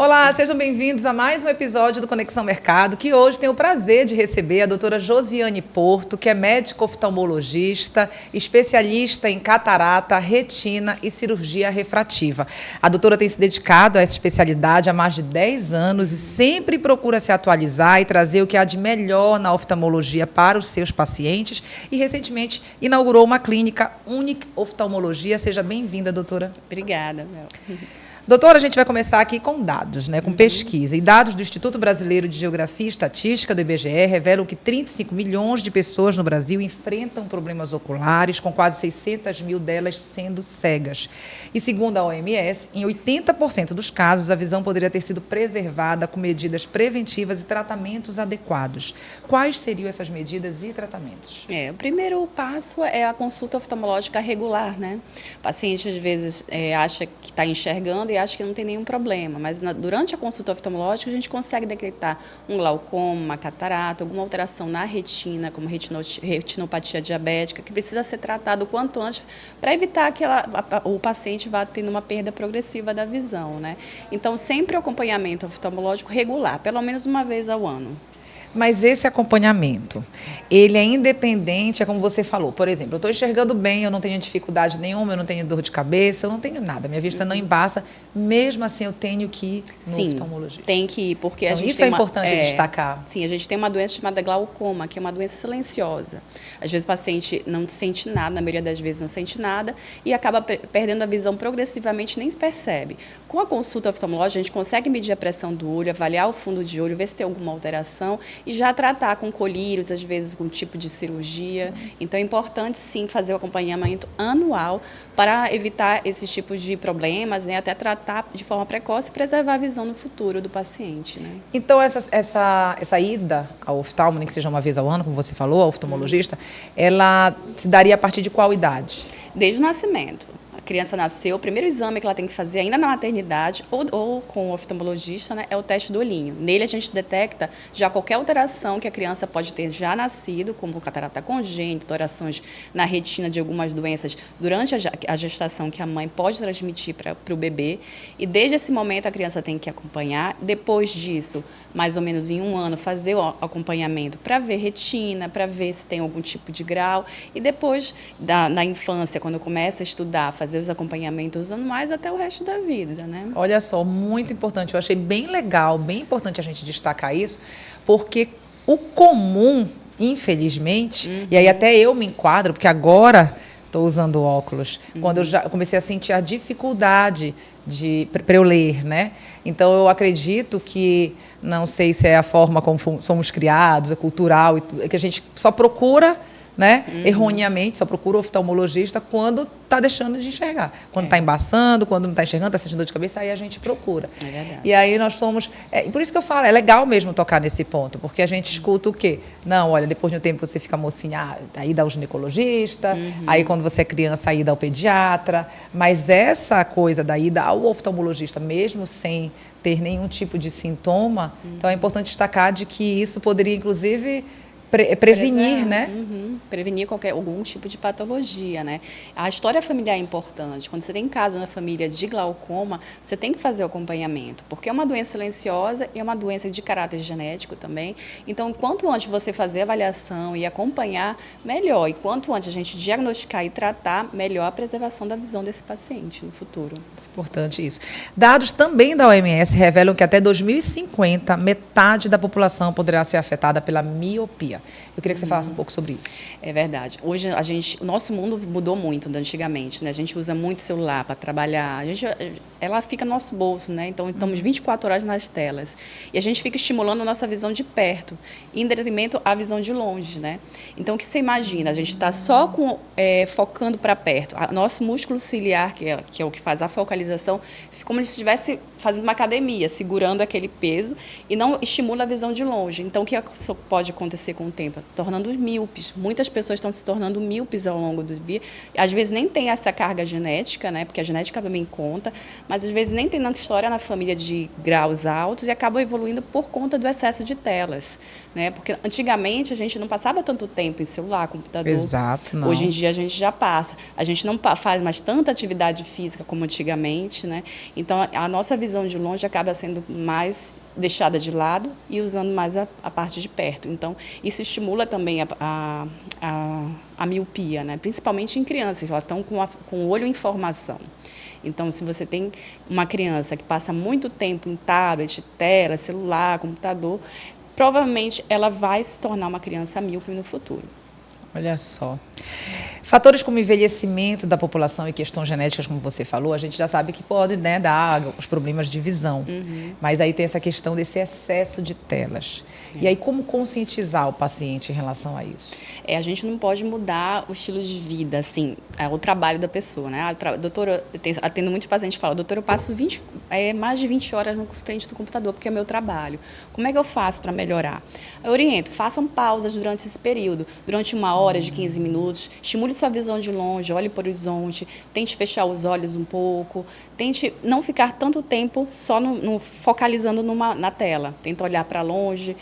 Olá, sejam bem-vindos a mais um episódio do Conexão Mercado, que hoje tem o prazer de receber a doutora Josiane Porto, que é médica oftalmologista, especialista em catarata, retina e cirurgia refrativa. A doutora tem se dedicado a essa especialidade há mais de 10 anos e sempre procura se atualizar e trazer o que há de melhor na oftalmologia para os seus pacientes e recentemente inaugurou uma clínica Unic Oftalmologia. Seja bem-vinda, doutora. Obrigada, Mel. Doutora, a gente vai começar aqui com dados, com pesquisa. E dados do Instituto Brasileiro de Geografia e Estatística, do IBGE, revelam que 35 milhões de pessoas no Brasil enfrentam problemas oculares, com quase 600 mil delas sendo cegas. E segundo a OMS, em 80% dos casos, a visão poderia ter sido preservada com medidas preventivas e tratamentos adequados. Quais seriam essas medidas e tratamentos? O primeiro passo é a consulta oftalmológica regular, né? O paciente, às vezes, acha que está enxergando e acha que não tem nenhum problema, mas durante a consulta oftalmológica a gente consegue detectar um glaucoma, uma catarata, alguma alteração na retina, como retinopatia diabética, que precisa ser tratado o quanto antes para evitar que o paciente vá tendo uma perda progressiva da visão, né? Então, sempre o acompanhamento oftalmológico regular, pelo menos uma vez ao ano. Mas esse acompanhamento, ele é independente, é como você falou. Por exemplo, eu estou enxergando bem, eu não tenho dificuldade nenhuma, eu não tenho dor de cabeça, eu não tenho nada, minha vista não embaça. Mesmo assim, eu tenho que ir no oftalmologista. Tem que ir, porque então, a gente isso é importante destacar. Sim, a gente tem uma doença chamada glaucoma, que é uma doença silenciosa. Às vezes o paciente não sente nada, na maioria das vezes não sente nada, e acaba perdendo a visão progressivamente, nem se percebe. Com a consulta oftalmológica, a gente consegue medir a pressão do olho, avaliar o fundo de olho, ver se tem alguma alteração, e já tratar com colírios, às vezes com tipo de cirurgia. Então, é importante, sim, fazer o acompanhamento anual para evitar esses tipos de problemas, né? Até tratar de forma precoce e preservar a visão no futuro do paciente, né? Então, essa ida ao oftalmo, nem que seja uma vez ao ano, como você falou, ao oftalmologista, ela se daria a partir de qual idade? Desde o nascimento. A criança nasceu, o primeiro exame que ela tem que fazer ainda na maternidade ou com o oftalmologista, né, é o teste do olhinho. Nele a gente detecta já qualquer alteração que a criança pode ter já nascido, como catarata congênita, alterações na retina de algumas doenças durante a gestação que a mãe pode transmitir para o bebê. E desde esse momento a criança tem que acompanhar. Depois disso, mais ou menos em um ano, fazer o acompanhamento para ver retina, para ver se tem algum tipo de grau. E depois, na infância, quando começa a estudar, fazer os acompanhamentos anuais até o resto da vida, né? Olha só, muito importante. Eu achei bem legal, bem importante a gente destacar isso, porque o comum, infelizmente, e aí até eu me enquadro, porque agora estou usando óculos, quando eu comecei a sentir a dificuldade para eu ler, né? Então, eu acredito que, não sei se é a forma como somos criados, é cultural, é que a gente só procura, né? Erroneamente, só procura o oftalmologista quando está deixando de enxergar. Quando está embaçando, quando não está enxergando, está sentindo dor de cabeça, aí a gente procura. É verdade. E aí nós somos... e por isso que eu falo, é legal mesmo tocar nesse ponto, porque a gente escuta o quê? Não, olha, depois de um tempo você fica mocinha, aí dá o ginecologista, aí quando você é criança, aí dá o pediatra, mas essa coisa da ida ao oftalmologista, mesmo sem ter nenhum tipo de sintoma, então é importante destacar de que isso poderia, inclusive... prevenir, né? Prevenir algum tipo de patologia, né? A história familiar é importante. Quando você tem caso na família de glaucoma, você tem que fazer o acompanhamento, porque é uma doença silenciosa e é uma doença de caráter genético também. Então, quanto antes você fazer a avaliação e acompanhar, melhor. E quanto antes a gente diagnosticar e tratar, melhor a preservação da visão desse paciente no futuro. É importante isso. Dados também da OMS revelam que até 2050, metade da população poderá ser afetada pela miopia. Eu queria que você falasse um pouco sobre isso. É verdade. Hoje, o nosso mundo mudou muito de antigamente, né? A gente usa muito celular para trabalhar. Ela fica no nosso bolso, né? Então, estamos 24 horas nas telas. E a gente fica estimulando a nossa visão de perto, em detrimento à visão de longe, né? Então, o que você imagina? A gente está só focando para perto. Nosso músculo ciliar, que é o que faz a focalização, fica como se estivesse fazendo uma academia, segurando aquele peso e não estimula a visão de longe. Então, o que pode acontecer com o tempo? Tornando os míopes. Muitas pessoas estão se tornando míopes ao longo do dia. Às vezes nem tem essa carga genética, né? Porque a genética também conta, mas às vezes nem tem na história na família de graus altos e acabam evoluindo por conta do excesso de telas, né? Porque antigamente a gente não passava tanto tempo em celular, computador. Exato, não. Hoje em dia a gente já passa. A gente não faz mais tanta atividade física como antigamente, né? Então a nossa visão de longe acaba sendo mais deixada de lado e usando mais a parte de perto. Então, isso estimula também a miopia, né? Principalmente em crianças, elas estão com o olho em formação. Então, se você tem uma criança que passa muito tempo em tablet, tela, celular, computador, provavelmente ela vai se tornar uma criança míope no futuro. Olha só. Fatores como envelhecimento da população e questões genéticas, como você falou, a gente já sabe que pode, né, dar os problemas de visão. Mas aí tem essa questão desse excesso de telas. E aí, como conscientizar o paciente em relação a isso? A gente não pode mudar o estilo de vida, assim, o trabalho da pessoa, né? Doutora, atendo muitos pacientes que falam, doutora, eu passo mais de 20 horas na frente do computador, porque é meu trabalho. Como é que eu faço para melhorar? Eu oriento, façam pausas durante esse período, durante 1 hora de 15 minutos, estimule sua visão de longe, olhe para o horizonte, tente fechar os olhos um pouco, tente não ficar tanto tempo só focalizando na tela. Tenta olhar para longe,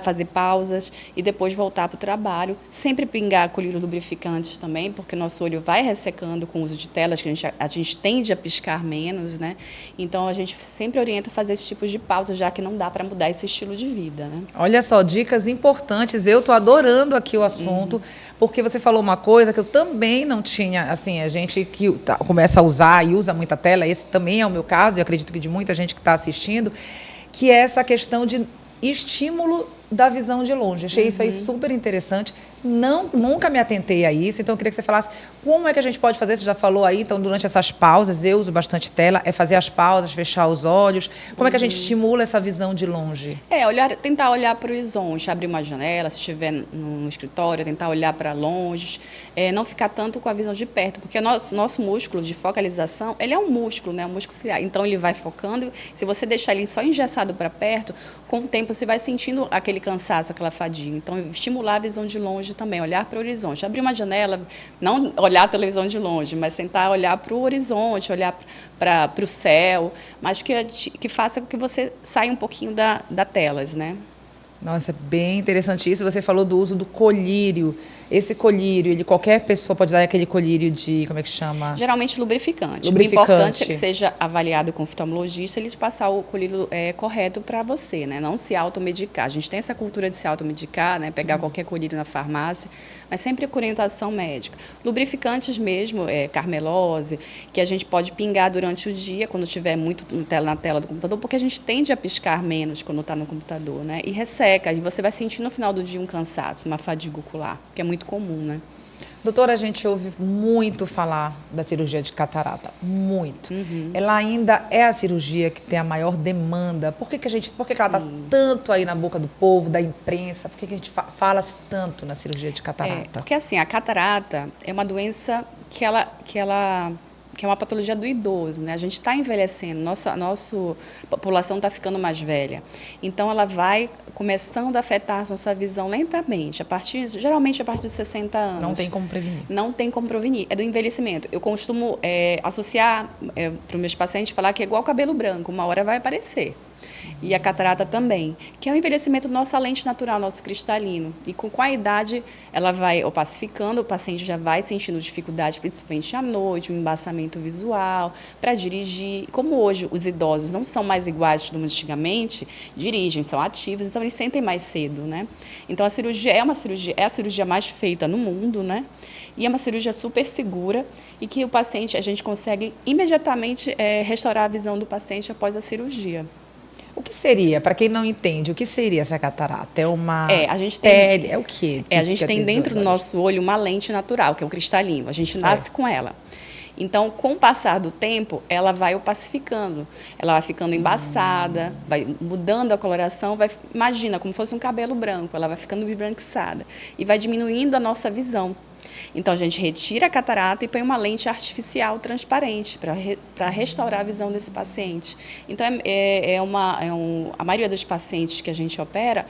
fazer pausas e depois voltar para o trabalho. Sempre pingar colírios lubrificantes também, porque nosso olho vai ressecando com o uso de telas, que a gente tende a piscar menos, né? Então, a gente sempre orienta a fazer esse tipo de pausa, já que não dá para mudar esse estilo de vida, né? Olha só, dicas importantes. Eu estou adorando aqui o assunto, porque você falou uma coisa que eu também não tinha, assim, a gente que começa a usar e usa muita tela, esse também é o meu caso, e acredito que de muita gente que está assistindo, que é essa questão de estímulo da visão de longe. Achei isso aí super interessante. Nunca me atentei a isso, então eu queria que você falasse como é que a gente pode fazer. Você já falou aí, então, durante essas pausas, eu uso bastante tela, é fazer as pausas, fechar os olhos. Como é que a gente estimula essa visão de longe? Tentar olhar para o horizonte, abrir uma janela, se estiver no escritório, tentar olhar para longe, não ficar tanto com a visão de perto, porque nosso músculo de focalização, ele é um músculo, né? Um músculo ciliar. Então, ele vai focando, se você deixar ele só engessado para perto, com o tempo você vai sentindo aquele cansaço, aquela fadiga. Então, estimular a visão de longe também, olhar para o horizonte. Abrir uma janela, não olhar a televisão de longe, mas tentar olhar para o horizonte, olhar para o céu, mas que faça com que você saia um pouquinho da telas, né? Nossa, bem interessante isso. Você falou do uso do colírio. Esse colírio, qualquer pessoa pode usar aquele colírio de, como é que chama? Geralmente lubrificante. Lubrificante. O importante é que seja avaliado com o oftalmologista, ele te passar o colírio correto para você, né? Não se automedicar. A gente tem essa cultura de se automedicar, né? Pegar qualquer colírio na farmácia, mas sempre com orientação médica. Lubrificantes mesmo, Carmelose, que a gente pode pingar durante o dia, quando estiver muito na tela do computador, porque a gente tende a piscar menos quando está no computador, né? E resseca, e você vai sentir no final do dia um cansaço, uma fadiga ocular, que é muito comum, né? Doutora, a gente ouve muito falar da cirurgia de catarata, muito. Ela ainda é a cirurgia que tem a maior demanda. Por que ela está tanto aí na boca do povo, da imprensa? Por que a gente fala-se tanto na cirurgia de catarata? Porque assim, a catarata é uma doença que é uma patologia do idoso, né? A gente está envelhecendo, nossa população está ficando mais velha. Então, ela vai começando a afetar a nossa visão lentamente, geralmente a partir dos 60 anos. Não tem como prevenir. Não tem como prevenir, é do envelhecimento. Eu costumo associar para os meus pacientes, falar que é igual cabelo branco, uma hora vai aparecer. E a catarata também, que é o envelhecimento da nossa lente natural, nosso cristalino. E com a idade, ela vai opacificando, o paciente já vai sentindo dificuldade, principalmente à noite, um embaçamento visual, para dirigir. Como hoje os idosos não são mais iguais como antigamente, dirigem, são ativos, então eles sentem mais cedo, né? Então a cirurgia é a cirurgia mais feita no mundo, né? E é uma cirurgia super segura e que a gente consegue imediatamente restaurar a visão do paciente após a cirurgia. O que seria, para quem não entende, o que seria essa catarata? É uma a gente tem, é o quê? A gente tem dentro do nosso olho uma lente natural, que é o cristalino. A gente nasce com ela. Então, com o passar do tempo, ela vai opacificando. Ela vai ficando embaçada, vai mudando a coloração. Imagina, como fosse um cabelo branco. Ela vai ficando embranquiçada. E vai diminuindo a nossa visão. Então, a gente retira a catarata e põe uma lente artificial transparente para restaurar a visão desse paciente. Então, a maioria dos pacientes que a gente opera,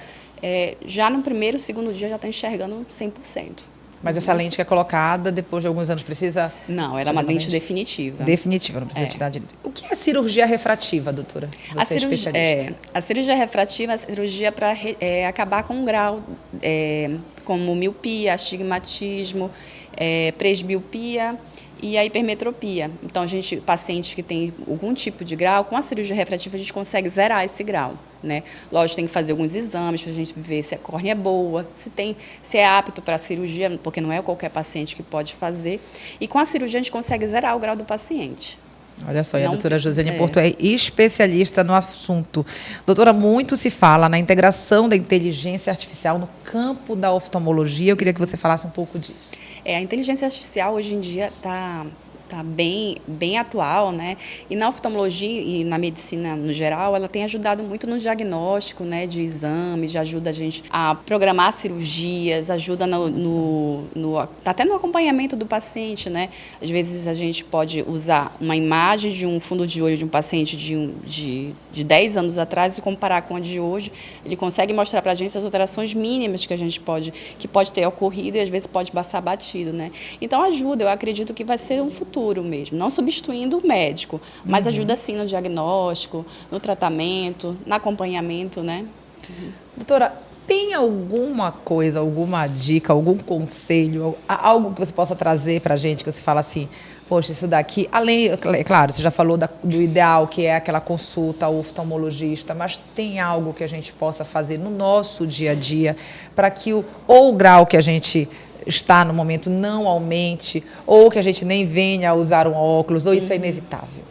já no primeiro, segundo dia, já está enxergando 100%. Mas essa lente que é colocada, depois de alguns anos, precisa... Não, ela é uma lente definitiva. Definitiva, não precisa tirar de... O que é cirurgia refrativa, doutora? Você é especialista. A cirurgia refrativa é a cirurgia para acabar com um grau, como miopia, astigmatismo, presbiopia e a hipermetropia. Então, pacientes que têm algum tipo de grau, com a cirurgia refrativa a gente consegue zerar esse grau, né? Lógico, tem que fazer alguns exames para a gente ver se a córnea é boa, se é apto para a cirurgia, porque não é qualquer paciente que pode fazer. E com a cirurgia a gente consegue zerar o grau do paciente. Olha só, e a doutora Josiane Porto é especialista no assunto. Doutora, muito se fala na integração da inteligência artificial no campo da oftalmologia. Eu queria que você falasse um pouco disso. A inteligência artificial hoje em dia está bem atual, né? E na oftalmologia e na medicina no geral, ela tem ajudado muito no diagnóstico, né, de exames, ajuda a gente a programar cirurgias, ajuda até no acompanhamento do paciente, né? Às vezes a gente pode usar uma imagem de um fundo de olho de um paciente de 10 anos atrás e comparar com a de hoje. Ele consegue mostrar para a gente as alterações mínimas que pode ter ocorrido e às vezes pode passar batido, né? Então ajuda, eu acredito que vai ser um futuro mesmo, não substituindo o médico, mas ajuda sim no diagnóstico, no tratamento, no acompanhamento, né? Doutora, tem alguma coisa, alguma dica, algum conselho, algo que você possa trazer para a gente, que você fala assim, poxa, isso daqui, além, é claro, você já falou do ideal, que é aquela consulta ao oftalmologista, mas tem algo que a gente possa fazer no nosso dia a dia para que o grau que a gente está no momento não aumente, ou que a gente nem venha a usar um óculos, ou isso é inevitável?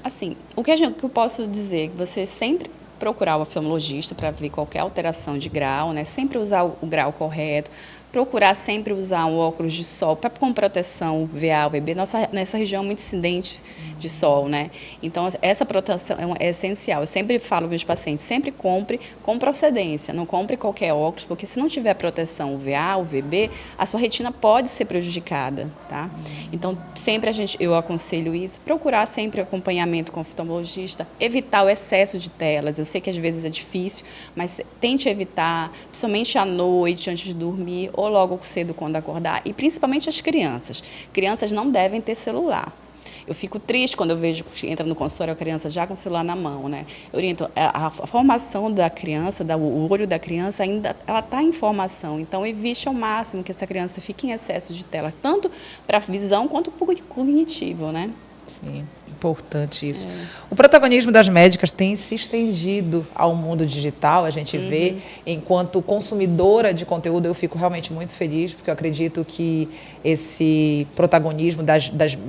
Assim, o que eu posso dizer, que você sempre procurar o oftalmologista para ver qualquer alteração de grau, né? Sempre usar o grau correto, procurar sempre usar um óculos de sol com proteção UVA, UVB. Nessa região é muito incidente de sol, né? Então, essa proteção é essencial. Eu sempre falo para meus pacientes, sempre compre com procedência, não compre qualquer óculos, porque se não tiver proteção UVA, UVB, a sua retina pode ser prejudicada, tá? Então, sempre eu aconselho isso, procurar sempre acompanhamento com o oftalmologista, evitar o excesso de telas. Eu sei que às vezes é difícil, mas tente evitar, principalmente à noite, antes de dormir, ou logo cedo quando acordar, e principalmente as crianças. Crianças não devem ter celular. Eu fico triste quando eu vejo que entra no consultório a criança já com o celular na mão, né? Eu oriento, a formação da criança, o olho da criança ainda ela está em formação, então evite ao máximo que essa criança fique em excesso de tela, tanto para a visão quanto para o cognitivo, né? Sim, importante isso. O protagonismo das médicas tem se estendido ao mundo digital, a gente vê. Enquanto consumidora de conteúdo, eu fico realmente muito feliz, porque eu acredito que esse protagonismo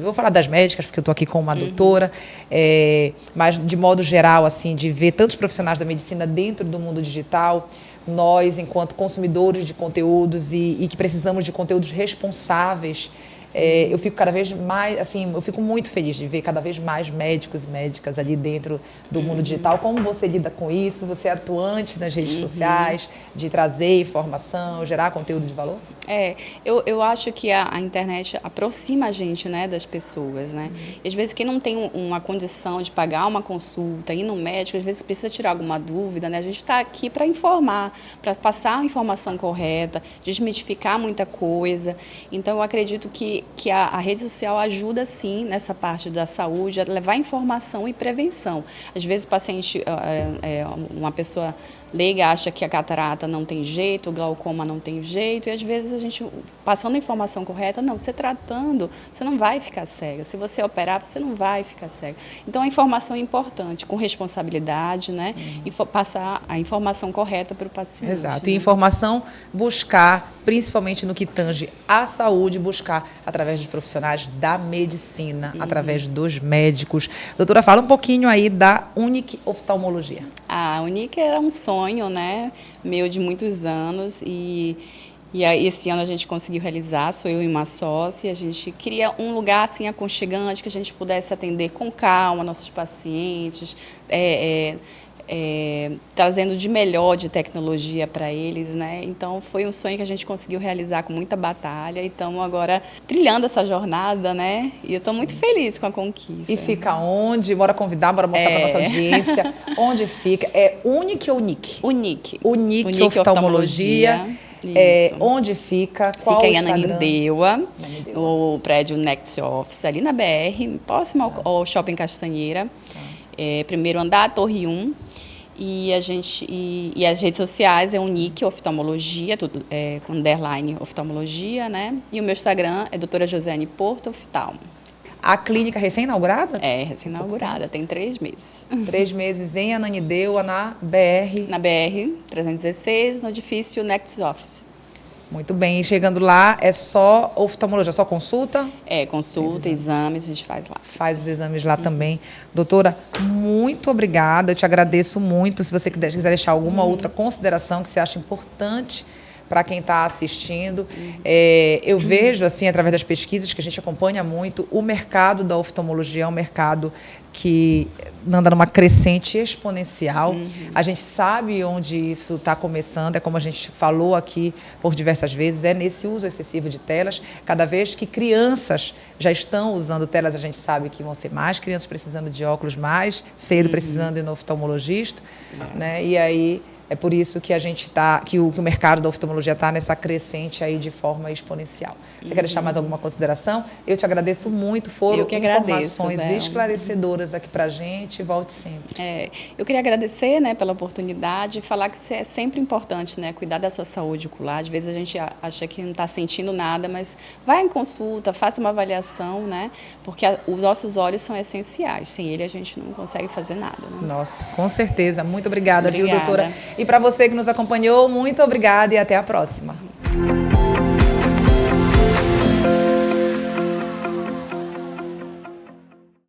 vou falar das médicas, porque eu estou aqui com uma doutora, mas de modo geral, assim, de ver tantos profissionais da medicina dentro do mundo digital, nós, enquanto consumidores de conteúdos e que precisamos de conteúdos responsáveis, eu fico cada vez mais, assim, eu fico muito feliz de ver cada vez mais médicos e médicas ali dentro do mundo digital. Como você lida com isso? Você é atuante nas redes sociais, de trazer informação, gerar conteúdo de valor? Eu acho que a internet aproxima a gente, né, das pessoas, né? E às vezes quem não tem uma condição de pagar uma consulta, ir no médico, às vezes precisa tirar alguma dúvida, né? A gente está aqui para informar, para passar a informação correta, desmistificar muita coisa. Então, eu acredito que a rede social ajuda, sim, nessa parte da saúde, a levar informação e prevenção. Às vezes o paciente, uma pessoa leiga acha que a catarata não tem jeito, o glaucoma não tem jeito, e às vezes a gente, passando a informação correta, não, você tratando, você não vai ficar cega. Se você operar, você não vai ficar cega. Então, a informação é importante, com responsabilidade, né? E passar a informação correta para o paciente. Exato. Né? E informação, buscar, principalmente no que tange à saúde, buscar através dos profissionais da medicina, através dos médicos. Doutora, fala um pouquinho aí da Unic Oftalmologia. A Unic era um sonho, né, meu de muitos anos e aí, esse ano a gente conseguiu realizar, sou eu e uma sócia, a gente queria um lugar assim aconchegante, que a gente pudesse atender com calma nossos pacientes, trazendo de melhor de tecnologia para eles, né? Então, foi um sonho que a gente conseguiu realizar com muita batalha e estamos agora trilhando essa jornada, né? E eu estou muito feliz com a conquista. E fica onde? Bora convidar, bora mostrar para nossa audiência. Onde fica? É Unic ou Unic? Unic. Unic Oftalmologia. Isso. Onde fica? Qual Fica o em Instagram? Ananindeua, no prédio Next Office, ali na BR, próximo ao Shopping Castanheira. Primeiro andar, Torre 1. E as redes sociais é o Nick Oftalmologia, tudo com underline oftalmologia, né? E o meu Instagram é doutora Josiane Porto Oftalmo. A clínica recém-inaugurada? Recém-inaugurada, tem 3 meses. 3 meses em Ananindeua, na BR. Na BR 316, no edifício Next Office. Muito bem. E chegando lá, é só oftalmologia, só consulta? Consulta, exames, a gente faz lá. Faz os exames lá também. Doutora, muito obrigada. Eu te agradeço muito. Se você quiser deixar alguma outra consideração que você acha importante para quem está assistindo. Eu vejo, assim, através das pesquisas que a gente acompanha muito, o mercado da oftalmologia é um mercado que anda numa crescente exponencial. A gente sabe onde isso está começando, é como a gente falou aqui por diversas vezes, é nesse uso excessivo de telas. Cada vez que crianças já estão usando telas, a gente sabe que vão ser mais crianças precisando de óculos mais cedo, precisando ir no oftalmologista, né? E aí é por isso que a gente que o mercado da oftalmologia está nessa crescente aí de forma exponencial. Você quer deixar mais alguma consideração? Eu te agradeço muito, foram informações esclarecedoras aqui para a gente. Volte sempre. Eu queria agradecer, né, pela oportunidade e falar que isso é sempre importante, né, cuidar da sua saúde ocular. Às vezes a gente acha que não está sentindo nada, mas vá em consulta, faça uma avaliação, né, porque os nossos olhos são essenciais. Sem ele a gente não consegue fazer nada. Né? Nossa, com certeza. Muito obrigada, viu, doutora? E para você que nos acompanhou, muito obrigada e até a próxima.